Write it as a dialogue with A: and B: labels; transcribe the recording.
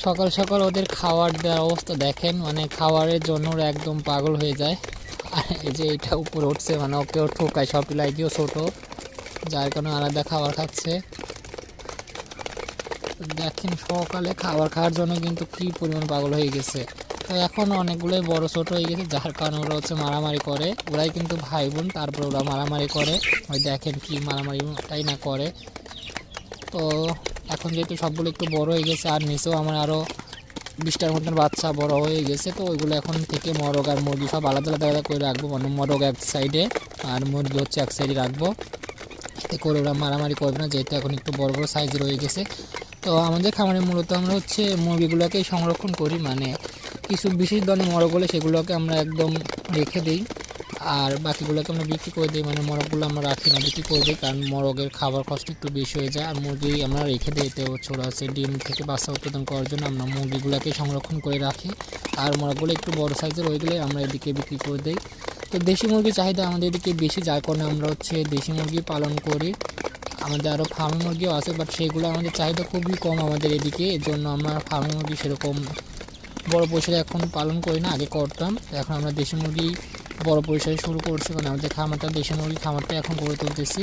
A: সকাল সকাল ওদের খাবার দেওয়ার অবস্থা দেখেন, মানে খাবারের জন্য ওরা একদম পাগল হয়ে যায়। আর এই যে এটা উপরে উঠছে, মানে ওকেও ঠোকায়, সব লাইকেও ছোট, যার কারণে আলাদা খাবার খাচ্ছে। দেখেন সকালে খাবার খাওয়ার জন্য কিন্তু কি পরিমাণ পাগল হয়ে গেছে। তো এখন অনেকগুলোই বড় ছোট হয়ে গেছে, যার কারণে ওরা হচ্ছে মারামারি করে। ওরাই কিন্তু ভাই বোন, তারপর ওরা মারামারি করে। ওই দেখেন কি মারামারিটাই না করে। তো এখন যেহেতু সবগুলো একটু বড় হয়ে গেছে, আর নিচেও আমার আরও 20টার মতন বাচ্চা বড় হয়ে গেছে, তো ওইগুলো এখন থেকে মরগ আর মুরগি সব আলাদা আলাদা আলাদা করে রাখবো। মানে মরগ এক সাইডে আর মুরগি হচ্ছে এক সাইডে রাখবো, এতে করে ওরা মারামারি করবে না, যেহেতু এখন একটু বড় বড় সাইজের হয়ে গেছে। তো আমাদের খামারে মূলত আমরা হচ্ছে মুরগিগুলোকেই সংরক্ষণ করি, মানে কিছু বিশেষ ধরনের মরগ হলে সেগুলোকে আমরা একদম রেখে দিই, আর বাকিগুলোকে আমরা বিক্রি করে দিই। মানে মরগগুলো আমরা রাখি না, বিক্রি করে দিই, কারণ মরগের খাবার কষ্ট একটু বেশি হয়ে যায়। আর মুরগি আমরা রেখে দিই, এতে ওরা হচ্ছে ডিম থেকে বাচ্চা উৎপাদন করার জন্য আমরা মুরগিগুলোকে সংরক্ষণ করে রাখি। আর মরগগুলো একটু বড় সাইজের হয়ে গেলে আমরা এদিকে বিক্রি করে দিই। তো দেশি মুরগির চাহিদা আমাদের এদিকে বেশি, যার কারণে আমরা হচ্ছে দেশি মুরগি পালন করি। আমাদের আরও ফার্মি মুরগিও আছে, বাট সেগুলো আমাদের চাহিদা খুবই কম আমাদের এদিকে, এর জন্য আমরা ফার্মি মুরগি সেরকম বড় পরিসরে এখন পালন করি না, আগে করতাম। এখন আমরা দেশি মুরগি বড় পরিসরে শুরু করছি, মানে আমাদের খামারটা দেশি মুরগি খামারটা এখন গড়ে তুলতেছি।